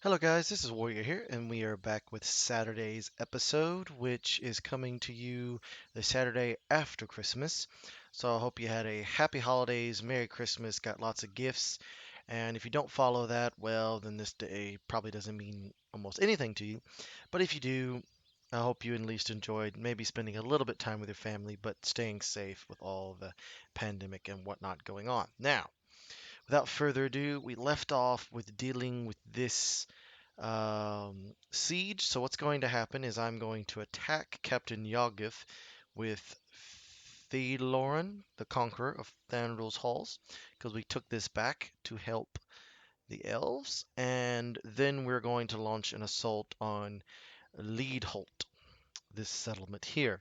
Hello, guys. This is Warrior here, and we are back with Saturday's episode, which is coming to you the Saturday after Christmas. So I hope you had a happy holidays, Merry Christmas, got lots of gifts. And if you don't follow that, well, then this day probably doesn't mean almost anything to you. But if you do, I hope you at least enjoyed maybe spending a little bit time with your family, but staying safe with all the pandemic and whatnot going on. Now, without further ado, we left off with dealing with this siege. So what's going to happen is I'm going to attack Captain Yawgith with Thelorin, the Conqueror of Thandril's Halls, because we took this back to help the elves, and then we're going to launch an assault on LedHolt, this settlement here.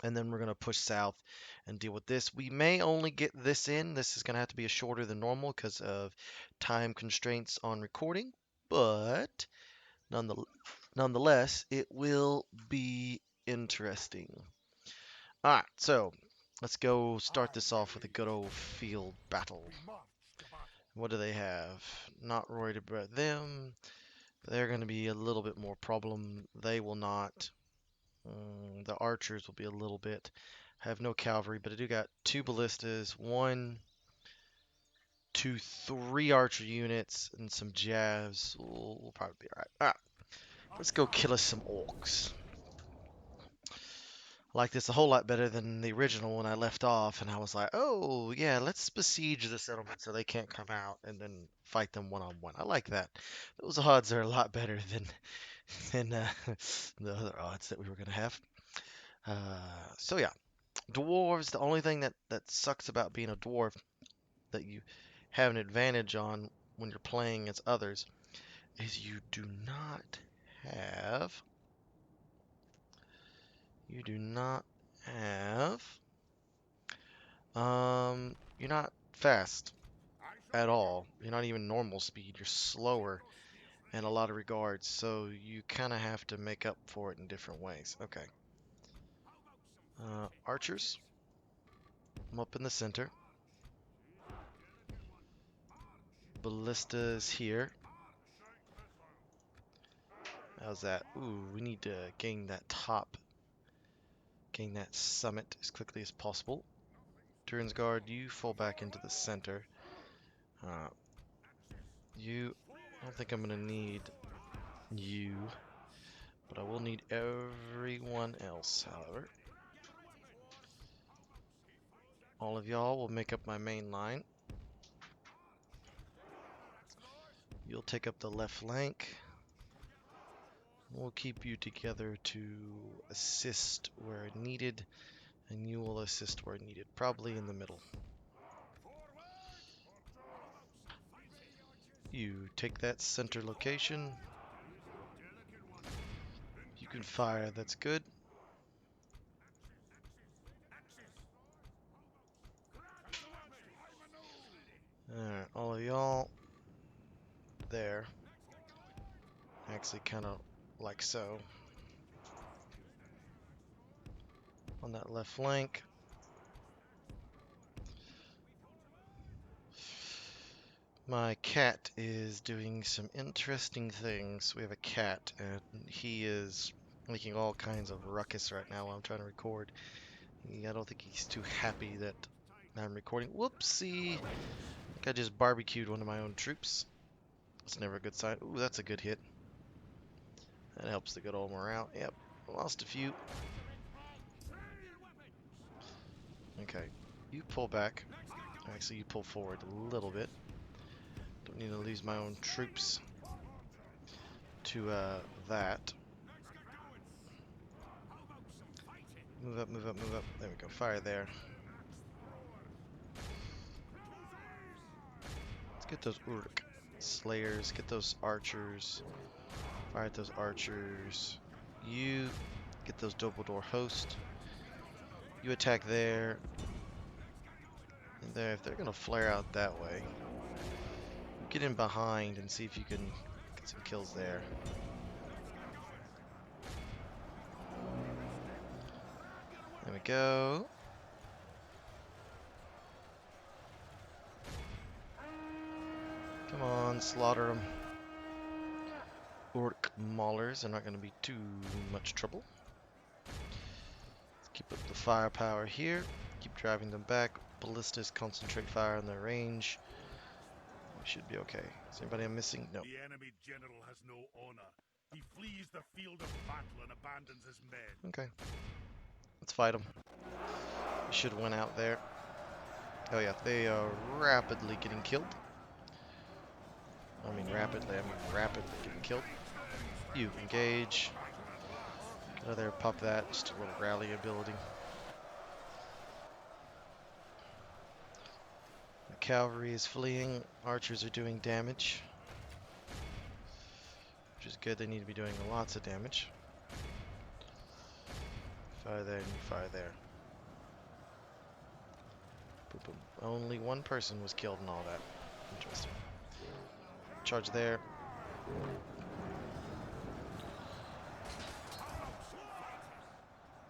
And then we're going to push south and deal with this. We may only get this in. This is going to have to be a shorter than normal because of time constraints on recording, but nonetheless, it will be interesting. All right, so let's go start this off with a good old field battle. What do they have? Not worried about them. They're going to be a little bit more problem. They will not. The archers will be a little bit. I have no cavalry, but I do got two ballistas, one, two, three archer units, and some jabs. We'll probably be all right. All right, let's go kill us some orcs. I like this a whole lot better than the original when I left off, and I was like, oh yeah, let's besiege the settlement so they can't come out, and then fight them one on one. I like that. Those odds are a lot better than the other odds that we were gonna have. So yeah, dwarves. The only thing that sucks about being a dwarf that you have an advantage on when you're playing as others is have you do not have you're not fast at all. You're not even normal speed. You're slower in a lot of regards, so you kind of have to make up for it in different ways. Okay. Archers, I'm up in the center. Ballistas here. How's that? Ooh, we need to gain that summit as quickly as possible. Turns guard, you fall back into the center. Uh, I don't think I'm gonna need you, but I will need everyone else, however. All of y'all will make up my main line. You'll take up the left flank. We'll keep you together to assist where needed, and you will assist where needed, probably in the middle. You take that center location. You can fire, that's good. Alright, all of y'all there. Actually, kind of like so. On that left flank. My cat is doing some interesting things. We have a cat, and he is making all kinds of ruckus right now while I'm trying to record. I don't think he's too happy that I'm recording. Whoopsie! I think I just barbecued one of my own troops. That's never a good sign. Ooh, that's a good hit. That helps the good old morale. Yep, lost a few. Okay, you pull back. Actually, you pull forward a little bit. Don't need to lose my own troops to that. Move up, move up, move up. There we go. Fire there. Let's get those Uruk Slayers. Get those archers. Fire at those archers. You get those Doppledor Host. You attack there. And there, if they're gonna flare out that way, get in behind and see if you can get some kills there. There we go. Come on, slaughter them. orc maulers are not going to be too much trouble. Let's keep up the firepower here. Keep driving them back. Ballistas concentrate fire on their range. We should be okay. Is anybody I'm missing? No. The enemy general has no honor. He flees the field of battle and abandons his men. Okay. Let's fight them. We should have went out there. Oh yeah, they are rapidly getting killed. I mean rapidly getting killed. You engage. Get out of there, pop that. Just a little rally ability. The cavalry is fleeing. Archers are doing damage. Which is good, they need to be doing lots of damage. Fire there and you fire there. Boom, boom. Only one person was killed and all that. Interesting. Charge there. Is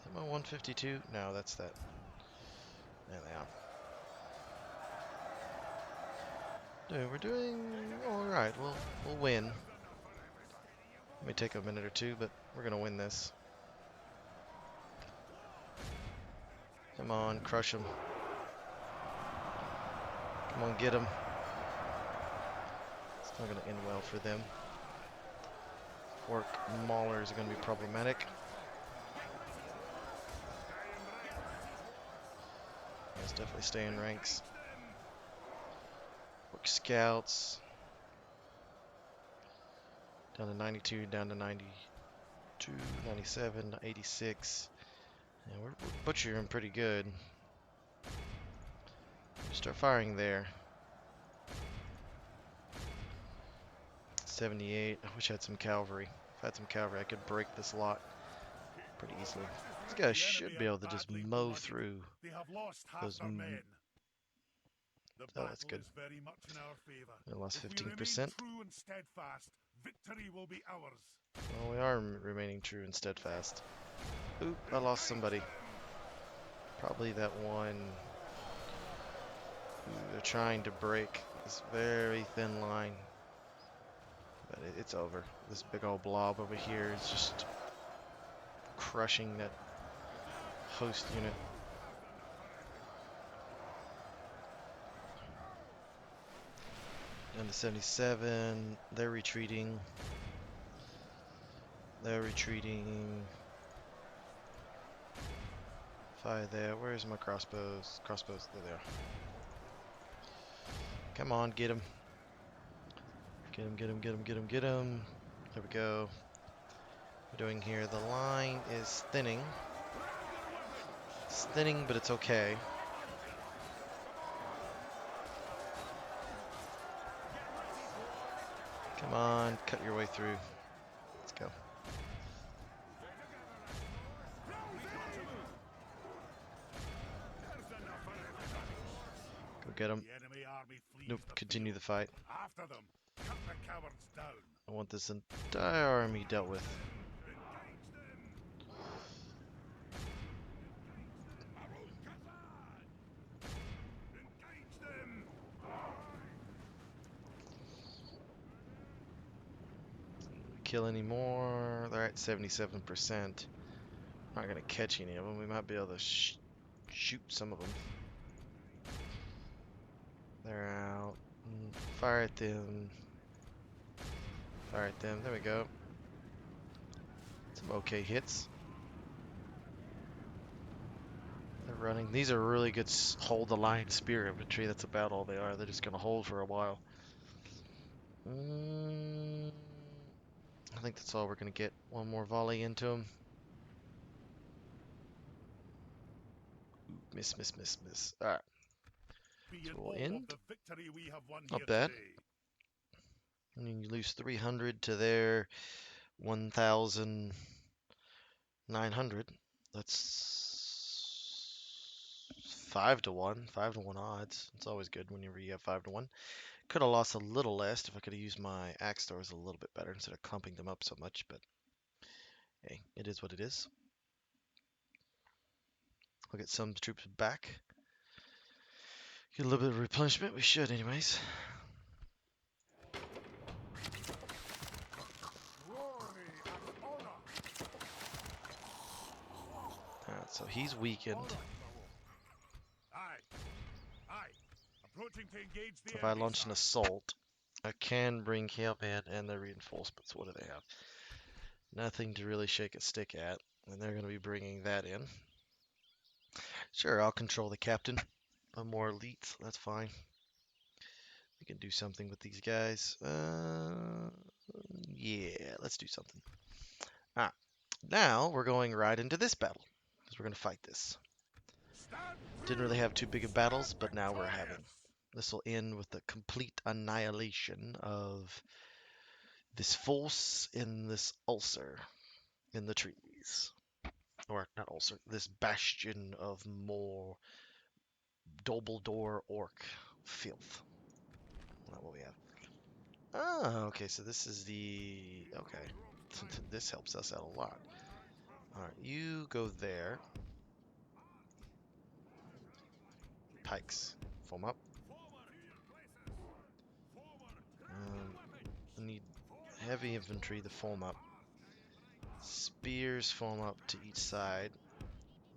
that my 152? No, that's that. There they are. Dude, we're doing alright. We'll win. May take a minute or two, but we're gonna win this. Come on, crush him. Come on, get him. It's not gonna end well for them. Orc maulers are gonna be problematic. Let's definitely stay in ranks. Orc scouts. Down to 92, down to 92, 97, 86. Yeah, we're butchering pretty good. Start firing there. 78. I wish I had some cavalry. If I had some cavalry, I could break this lot pretty easily. These guys should be able to just mow through those. Oh, that's good. I lost 15%. Well, we are remaining true and steadfast. Oop, I lost somebody. Probably that one. Ooh, they're trying to break this very thin line. But it's over. This big old blob over here is just crushing that host unit. And the 77, they're retreating. They're retreating. Fire there. Where's my crossbows? Crossbows, there they are. Come on, get him. Get him, get him, get him, get him, get him. There we go. We're doing here. The line is thinning. It's thinning, but it's okay. Come on, cut your way through. Let's go. Go get him. Nope, continue the fight. I want this entire army dealt with. Kill any more? They're at 77%. Not gonna catch any of them. We might be able to shoot some of them. They're out. Fire at them. Fire at them. There we go. Some okay hits. They're running. These are really good hold the line spear infantry. That's about all they are. They're just gonna hold for a while. I think that's all we're gonna get. One more volley into them. Miss, miss, miss, miss. Alright. So we'll end. Not bad. I mean, you lose 300 to their 1,900. That's 5 to 1. 5 to 1 odds. It's always good whenever you have 5 to 1. Could have lost a little less if I could have used my axe stores a little bit better instead of clumping them up so much, but hey, it is what it is. I'll get some troops back. Get a little bit of replenishment. We should anyways. So he's weakened. Aye. Aye. Approaching to engage the If I enemy, launch an sir. assault, I can bring Hellman and their reinforcements. What do they have? Nothing to really shake a stick at. And they're going to be bringing that in. Sure, I'll control the captain. I'm more elite. That's fine. We can do something with these guys. Yeah, let's do something. Ah, now we're going right into this battle. Because we're going to fight this. Stand Didn't true. really have too big of battles, Stand but now we're having. victorious. This will end with the complete annihilation of this force in this ulcer in the trees. Or not ulcer, this bastion of more Dumbledore orc filth. Not what we have. Oh, okay, so this is the... Okay. This helps us out a lot. Alright, you go there. Pikes. Form up. I need heavy infantry to form up. Spears form up to each side.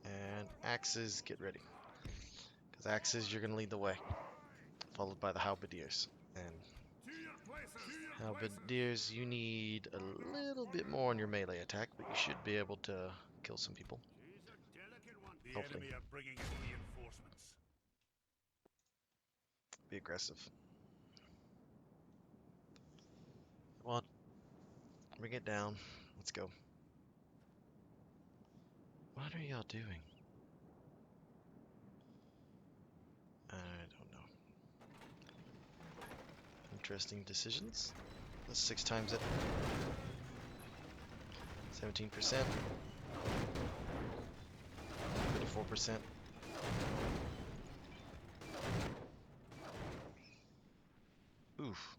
And axes, get ready. Because axes, you're going to lead the way. Followed by the halberdiers. And halberdiers, you need a little bit more on your melee attack, but you should be able to kill some people. The Hopefully. enemy are bringing in reinforcements. Be aggressive. Come on. Bring it down. Let's go. What are y'all doing? I don't know. Interesting decisions. Let's 6 times it. 17%. 34%. Oof.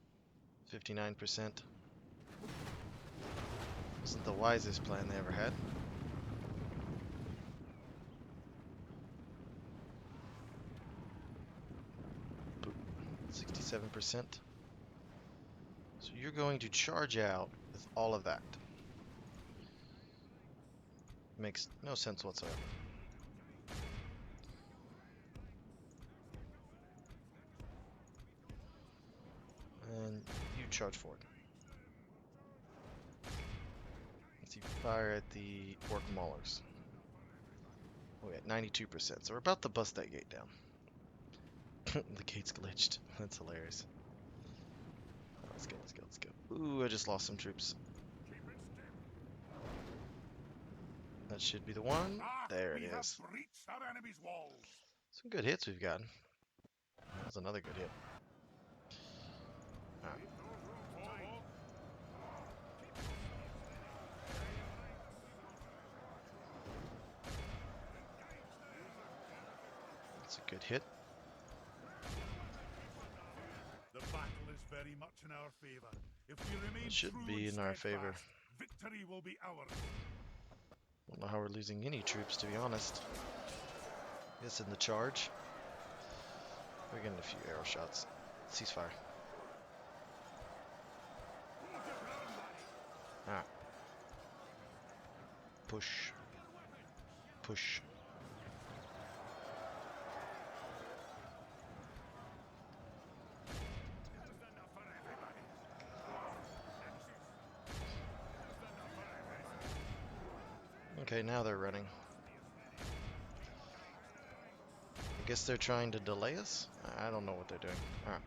59%. Wasn't the wisest plan they ever had. Boop. 67%. So you're going to charge out with all of that. Makes no sense whatsoever. And you charge forward. Let's see, fire at the orc maulers. Oh, yeah, 92%. So we're about to bust that gate down. The gate's glitched. That's hilarious. Let's go, let's go, let's go. Ooh, I just lost some troops. That should be the one. There it is. Breached our enemy's walls. Some good hits we've gotten. That was another good hit. Alright. That's a good hit. The battle is very much in our favor. If we remain It should true be and in our favor. steadfast, victory will be ours. Don't know how we're losing any troops, to be honest. Guess in the charge. We're getting a few arrow shots. Ceasefire. Ah. Push. Push. Okay, now they're running. I guess they're trying to delay us? I don't know what they're doing. Alright.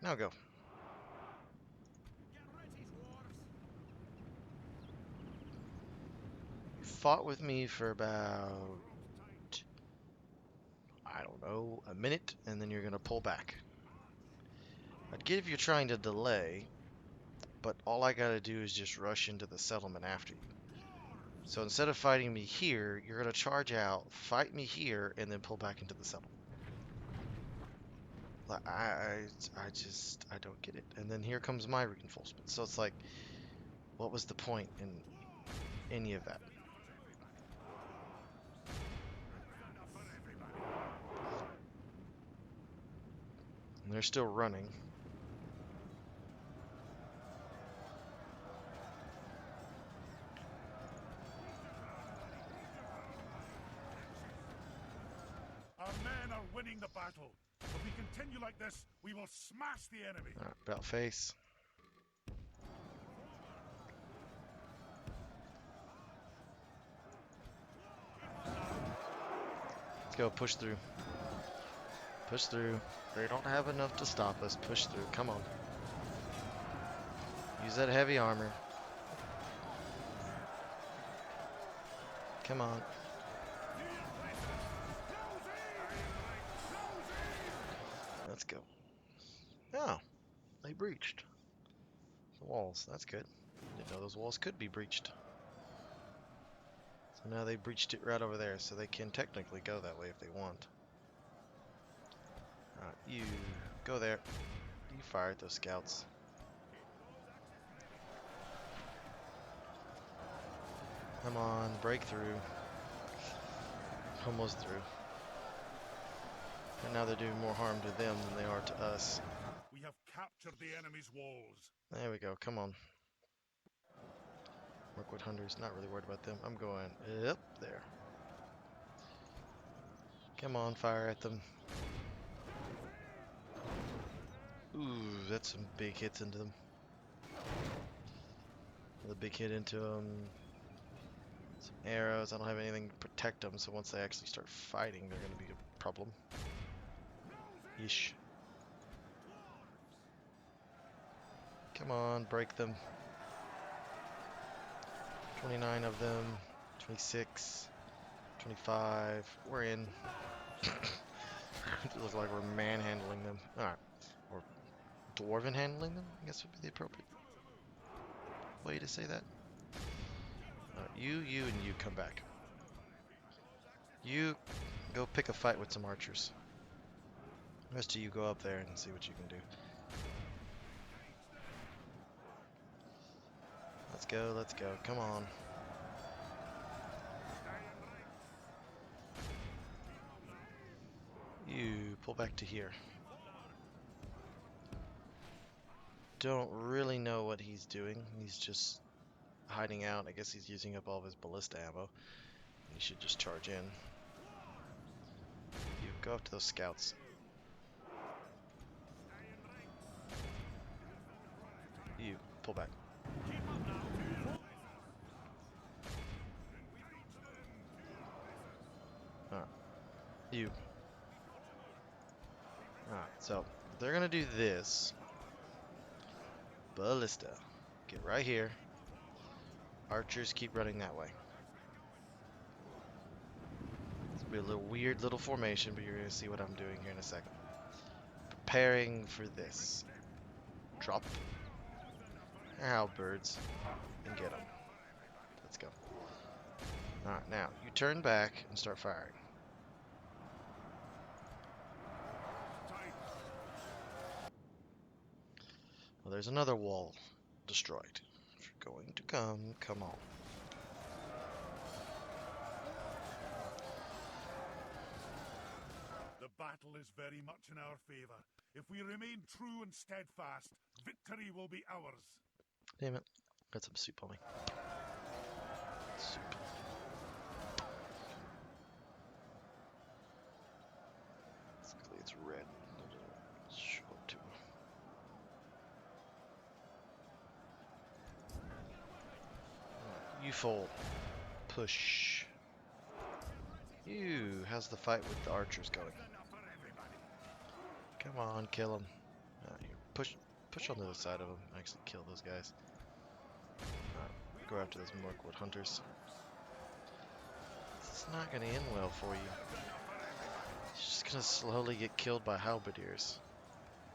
Now go. You fought with me for about... I don't know, a minute, and then you're going to pull back. I'd get if you're trying to delay, but all I gotta do is just rush into the settlement after you. So instead of fighting me here, you're gonna charge out, fight me here, and then pull back into the settlement. Like, I don't get it. And then here comes my reinforcement. So it's like, what was the point in any of that? And they're still running. winning the battle. If we continue like this, we will smash the enemy. Alright, about face. Let's go, push through. Push through. They don't have enough to stop us. Push through. Come on. Use that heavy armor. Come on. Let's go. Oh, they breached the walls. That's good. Didn't know those walls could be breached. So now they breached it right over there, so they can technically go that way if they want. Alright, you go there. You fire at those scouts. Come on, break through. Almost through. And now they're doing more harm to them than they are to us. We have captured the enemy's walls. There we go, come on. Mirkwood Hunters, not really worried about them. I'm going up there. Come on, fire at them. Ooh, that's some big hits into them. Another big hit into them. Some arrows. I don't have anything to protect them, so once they actually start fighting, they're going to be a problem. Yeesh. Come on, break them. 29 of them. 26. 25. We're in. It looks like we're manhandling them. Alright. Or dwarven handling them, I guess would be the appropriate way to say that. You, and you come back. You go pick a fight with some archers. The rest of you go up there and see what you can do. Let's go, let's go. Come on. You pull back to here. Don't really know what he's doing. He's just hiding out. I guess he's using up all of his ballista ammo. He should just charge in. You go up to those scouts. You pull back. Alright. You. Alright, so they're gonna do this. Ballista. Get right here. Archers keep running that way. It's gonna be a little weird little formation, but you're gonna see what I'm doing here in a second. Preparing for this. Drop. Halberds. And get them. Let's go. Alright, now, you turn back and start firing. Well, there's another wall destroyed. If you're going to come on. The battle is very much in our favor. If we remain true and steadfast, victory will be ours. Damn it. Got some soup on me. Soup. Basically, it's red. Show up to you fall. Push. You. How's the fight with the archers going? Come on, kill him. Push on the other side of him. Actually, kill those guys. Go after those Mirkwood Hunters. It's not gonna end well for you. You're just gonna slowly get killed by halberdiers.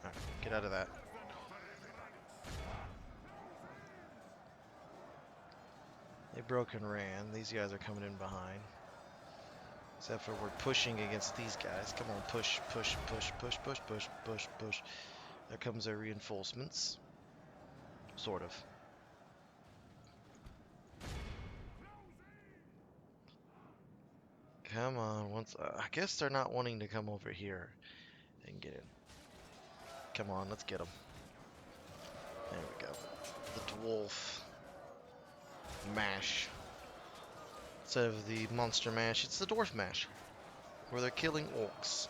Alright, get out of that. They broke and ran. These guys are coming in behind. Except for we're pushing against these guys. Come on, push, push, push, push, push, push, push, push. There comes our reinforcements. Sort of. Come on, I guess they're not wanting to come over here and get in. Come on, let's get them. There we go. The dwarf mash. Instead of the monster mash, it's the dwarf mash, where they're killing orcs.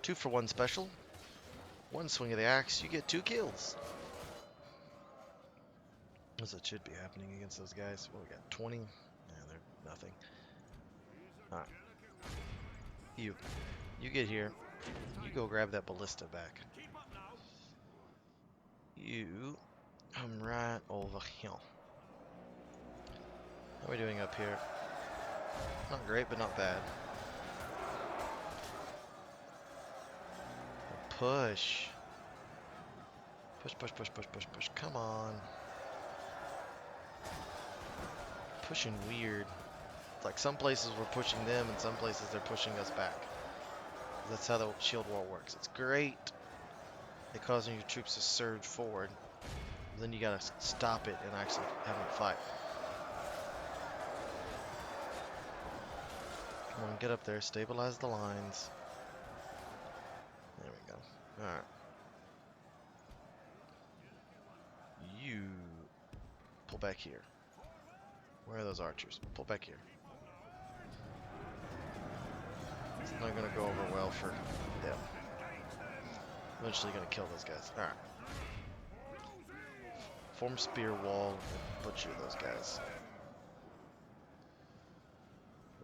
2-for-1 special. One swing of the axe, you get 2 kills. As it should be happening against those guys. What we got? 20? Yeah, they're nothing. Alright. You get here. You go grab that ballista back. You come right over here. How are we doing up here? Not great, but not bad. Push. Push, push, push, push, push, push. Come on. Pushing weird. It's like some places we're pushing them, and some places they're pushing us back. That's how the shield wall works. It's great at causing your troops to surge forward. Then you gotta stop it and actually have them fight. Come on, get up there. Stabilize the lines. There we go. Alright. You pull back here. Where are those archers? Pull back here. It's not gonna go over well for them. Eventually gonna kill those guys. Alright. Form spear wall and butcher those guys.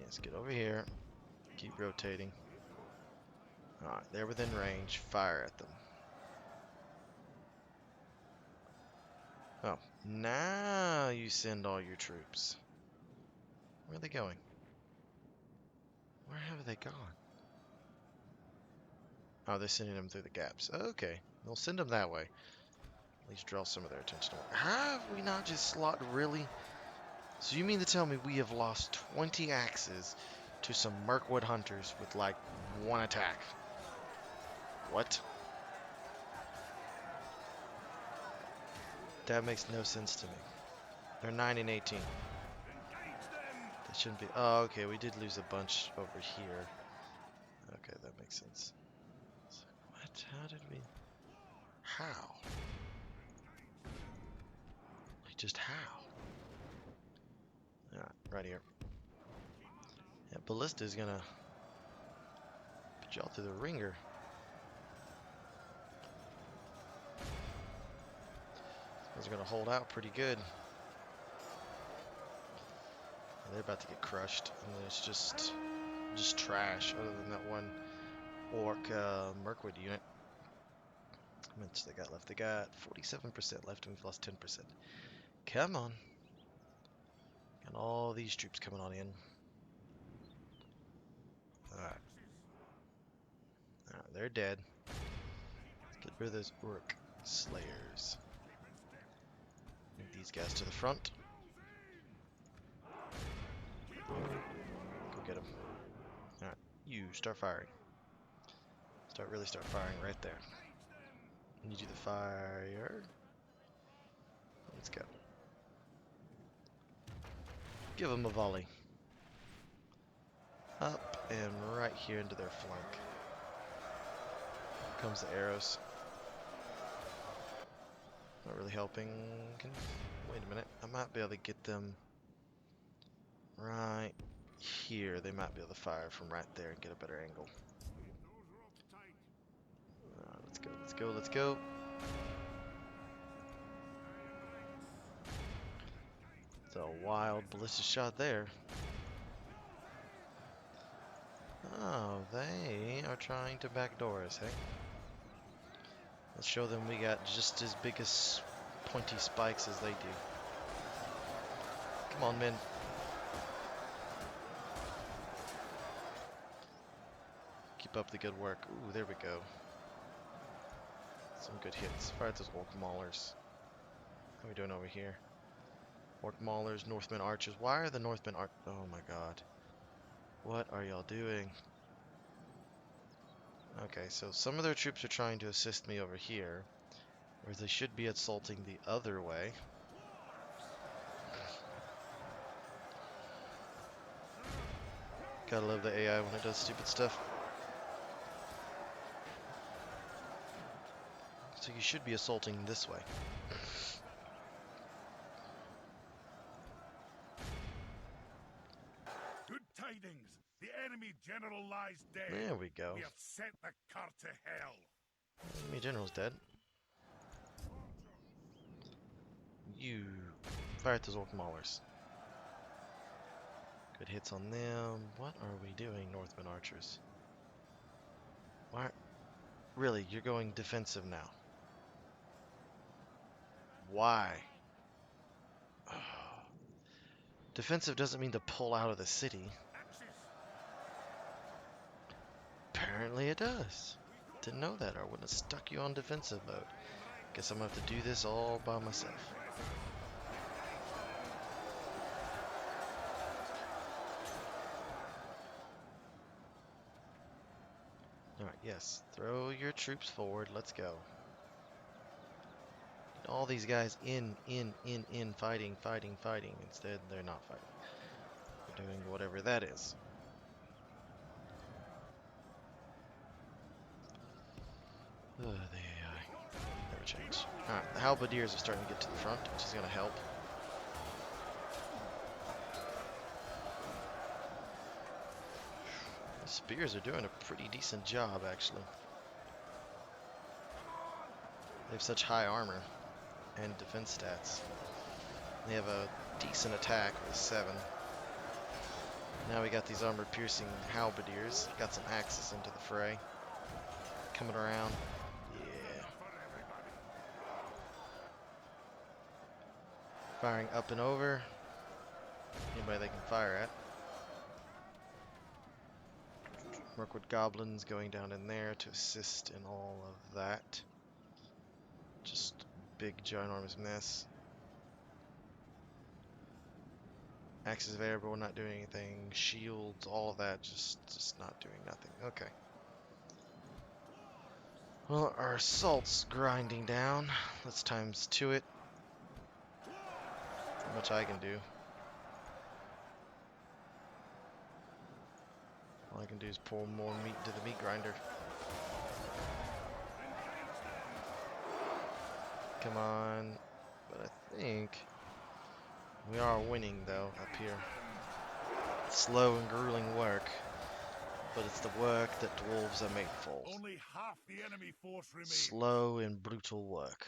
Yes, get over here. Keep rotating. Alright, they're within range. Fire at them. Oh, now you send all your troops. Where are they going? Where have they gone? Oh, they're sending them through the gaps. Okay, we'll send them that way. At least draw some of their attention. Have we not just slaughtered? Really? So you mean to tell me we have lost 20 axes to some Mirkwood hunters with like 1 attack? What? That makes no sense to me. They're 9 and 18. That shouldn't be. Oh, okay. We did lose a bunch over here. Okay, that makes sense. So, what? How did we? How? Like, just how? Alright, right here. Yeah, Ballista is gonna put y'all through the ringer. These are gonna hold out pretty good. They're about to get crushed, and then it's just trash. Other than that one orc Mirkwood unit. How much they got left? They got 47% left, and we've lost 10%. Come on. Got all these troops coming on in. Alright. Alright, they're dead. Let's get rid of those orc slayers. Move these guys to the front. Go get them. Alright, you start firing. Really start firing right there. You do the fire. Let's go. Give them a volley. Up and right here into their flank. Here comes the arrows. Not really helping. Wait a minute. I might be able to get them right here. They might be able to fire from right there and get a better angle. Let's go, let's go, let's go. It's a wild ballista shot there. Oh, they are trying to backdoor us, hey? Let's show them we got just as big as pointy spikes as they do. Come on, men. Keep up the good work. Ooh, there we go. Some good hits. Fire at those orc maulers. How are we doing over here? Orc maulers, Northmen archers. Why are the Northmen archers? Oh my god. What are y'all doing? Okay, so some of their troops are trying to assist me over here, whereas they should be assaulting the other way. Gotta love the AI when it does stupid stuff. So you should be assaulting this way. Good time tidings. The enemy general lies dead. There we go. We have sent the cur to hell. Enemy general's dead. You fire at those orc maulers. Good hits on them. What are we doing, Northman archers? Why? Really, you're going defensive now. Why? Defensive doesn't mean to pull out of the city. Apparently it does. Didn't know that, or I wouldn't have stuck you on defensive mode. Guess I'm gonna have to do this all by myself. Alright, yes. Throw your troops forward. Let's go. All these guys in, fighting. Instead, they're not fighting. They're doing whatever that is. The AI. Never change. Alright, the halberdiers are starting to get to the front, which is going to help. The spears are doing a pretty decent job, actually. They have such high armor and defense stats. They have a decent attack with 7. Now we got these armor-piercing halberdiers. Got some axes into the fray. Coming around. Yeah. Firing up and over. Anybody they can fire at. Mirkwood goblins going down in there to assist in all of that. Just big ginormous mess. Axes of Erebor not doing anything. Shields, all of that, just not doing nothing. Okay. Well, our assault's grinding down. Let's times 2 it. Not much I can do. All I can do is pour more meat into the meat grinder. Come on. But I think we are winning, though, up here. Slow and grueling work, but it's the work that dwarves are made for. Only half the enemy force remains. Slow and brutal work.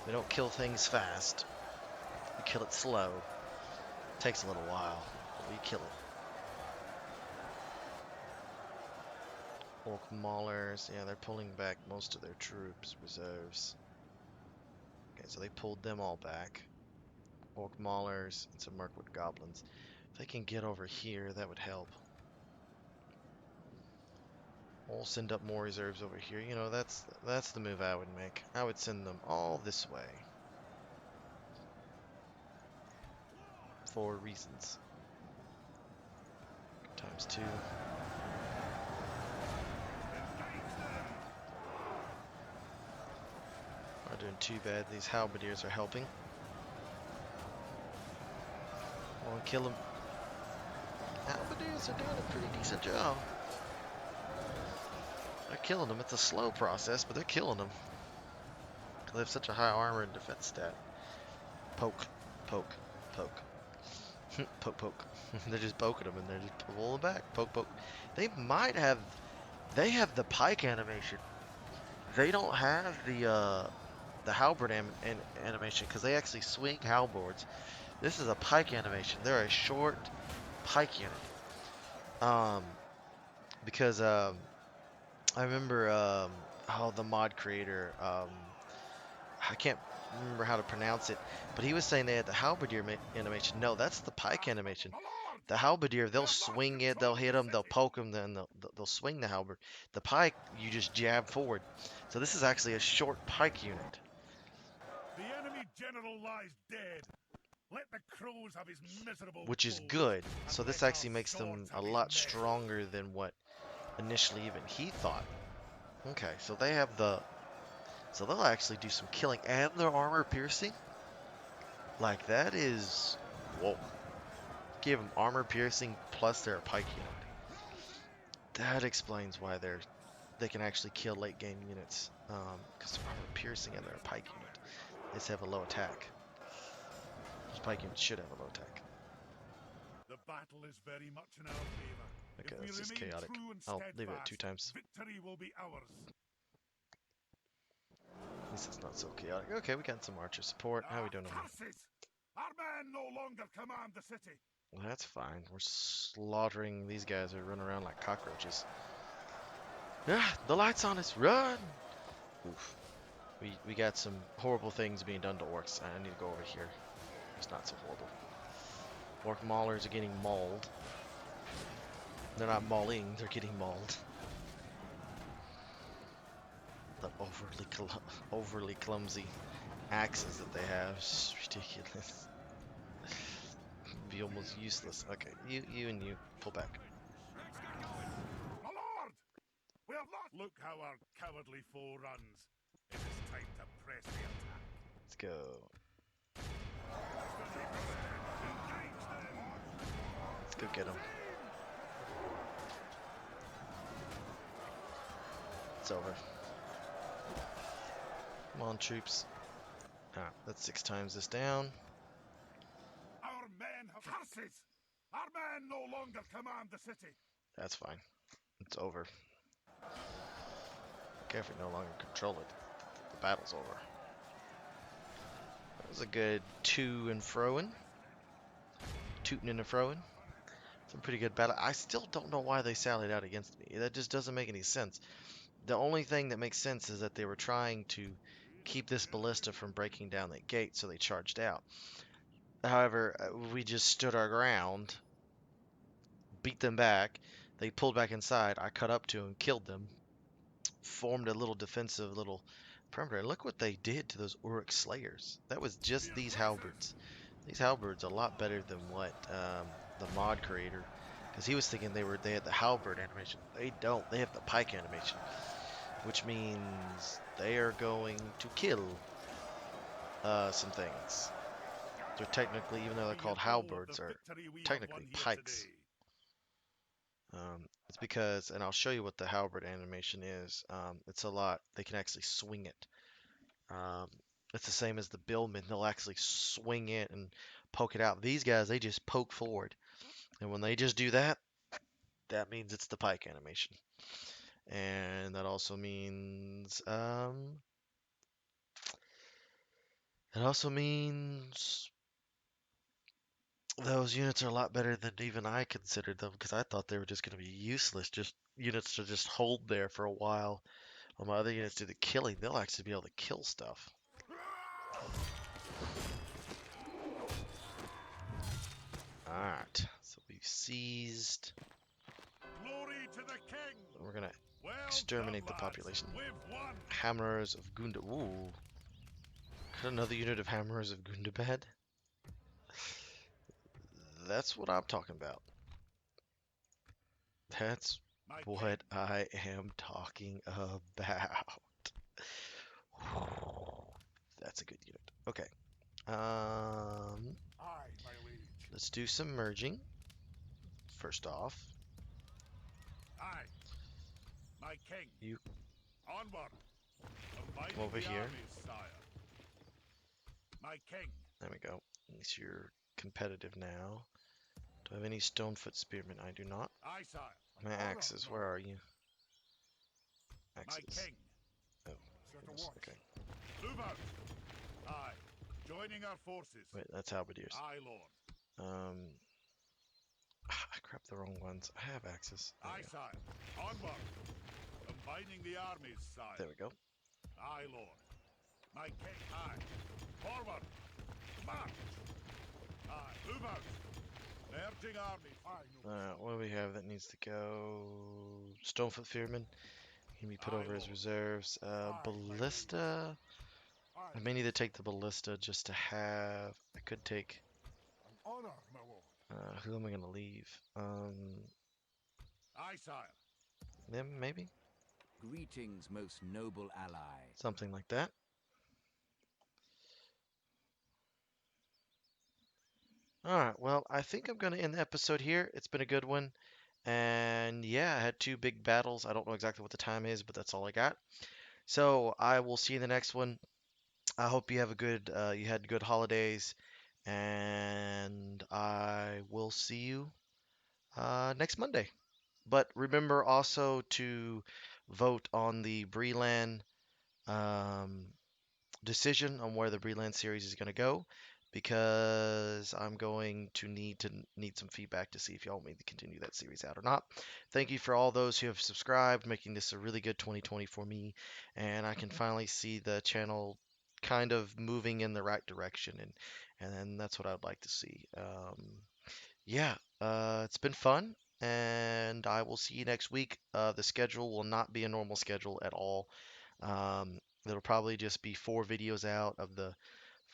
We don't kill things fast. We kill it slow. It takes a little while, but we kill it. Orc maulers, yeah, they're pulling back most of their troops, reserves. Okay, so they pulled them all back. Orc maulers and some Mirkwood goblins. If they can get over here, that would help. We'll send up more reserves over here. You know, that's the move I would make. I would send them all this way. For reasons. Times 2. Not doing too bad. These halberdiers are helping. I'll kill them. Halberdiers are doing a pretty decent job. They're killing them. It's a slow process, but they're killing them. They have such a high armor and defense stat. Poke, poke, poke. Poke, poke. They're just poking them and they're just pulling back. Poke, poke. They might have... They have the pike animation. They don't have the halberd animation because they actually swing halberds. This is a pike animation. They're a short pike unit. Because I remember the mod creator, I can't remember how to pronounce it, but he was saying they had the halberdier animation. No, that's the pike animation. The halberdier, they'll swing it, they'll hit them, they'll poke them, then they'll swing the halberd. The pike, you just jab forward. So this is actually a short pike unit. The enemy general lies dead. Let the crows have his miserable Which is bones, good. and So this let actually our makes them swords a have his lot men. stronger than what initially even he thought. Okay, so they have the... So they'll actually do some killing and their armor piercing. Like that is... Whoa. Give them armor piercing plus their pike unit. That explains why they can actually kill late game units. Because they're armor piercing and they're a pike unit. They just have a low attack. Those pike units should have a low attack. battle is very much in our favor. Okay, If we that's just remain chaotic. true and I'll leave it at 2 steadfast, times. victory will be ours. At least it's not so chaotic. Okay, we got some archer support. How are we doing over here? Curses! Our men no longer command the city. Well, that's fine. We're slaughtering these guys who run around like cockroaches. Ah, the light's on us. Run! Oof. We got some horrible things being done to orcs. I need to go over here. It's not so horrible. Orc maulers are getting mauled. They're not mauling, they're getting mauled. The overly clumsy axes that they have is ridiculous. Be almost useless. Okay, you and you pull back. My lord! We have lost. Look how our cowardly foe runs. It is time to press the attack. Let's go. Let's go get them. It's over. Come on, troops. Alright, let's 6 times this down. Our men have curses! Our men no longer command the city. That's fine. It's over. Okay, if we no longer control it, the battle's over. That was a good to and froing. Tooting and froing. Some pretty good battle. I still don't know why they sallied out against me. That just doesn't make any sense. The only thing that makes sense is that they were trying to keep this ballista from breaking down that gate, so they charged out. However, we just stood our ground, beat them back. They pulled back inside. I cut up to them, killed them, formed a little defensive little perimeter. And look what they did to those Uruk Slayers. That was just these halberds. These halberds are a lot better than what the mod creator, because he was thinking they had the halberd animation. They don't. They have the pike animation, which means they are going to kill some things. They're technically, even though they're called halberds, are technically pikes. It's because, and I'll show you what the halberd animation is. It's a lot. They can actually swing it. It's the same as the billmen. They'll actually swing it and poke it out. These guys, they just poke forward. And when they just do that, that means it's the pike animation. And that also means, those units are a lot better than even I considered them, because I thought they were just going to be useless, just units to just hold there for a while. While my other units do the killing, they'll actually be able to kill stuff. Alright, so we've seized. Glory to the king. We're gonna Well exterminate the done, population. lads. We've won. Hammerers of Gunda. Ooh. Got another unit of Hammerers of Gundabad? That's what I'm talking about. That's My what king. I am talking about. That's a good unit. Okay. Aye, my liege. Let's do some merging. First off, Aye, my king. you Onward. come over here. Armies, sire. My king. There we go. At least you're competitive now. Do I have any Stonefoot Spearmen? I do not. Aye, sire. My axes, where are you? My Axes. king. Oh, goodness. Okay. Move out. Aye. Joining our forces. Wait, that's halberdiers. Aye, lord. I grabbed the wrong ones. I have axes. There Aye, we go. sire. Onward. Combining the armies, sire. There we go. Aye, lord. My king. Aye. Forward. March. Aye. Move out. Merging armies. Aye, What do we have that needs to go? Stonefoot Spearmen. Can be put Aye, over as lord. reserves. Ballista. I may need to take the ballista just to have. I could take. Honor, my lord. Who am I gonna leave? Aye, sire. Them maybe. Greetings, most noble ally. Something like that. Alright, well, I think I'm going to end the episode here. It's been a good one. And yeah, I had 2 big battles. I don't know exactly what the time is, but that's all I got. So I will see you in the next one. I hope you have you had good holidays. and I will see you next Monday. But remember also to vote on the Breland um, decision on where the Breland series is going to go, because I'm going to need some feedback to see if y'all want me to continue that series out or not. Thank you for all those who have subscribed, making this a really good 2020 for me, and I can finally see the channel kind of moving in the right direction, and that's what I'd like to see. Yeah, it's been fun, and I will see you next week. The schedule will not be a normal schedule at all. It'll probably just be 4 videos out of the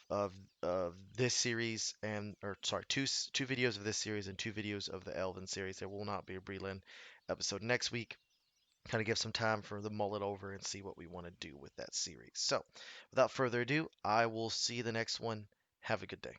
of this series, and or sorry, two videos of this series and 2 videos of the Elven series. There will not be a Breland episode next week. Kind of give some time for the mull it over and see what we want to do with that series. So, without further ado, I will see you the next one. Have a good day.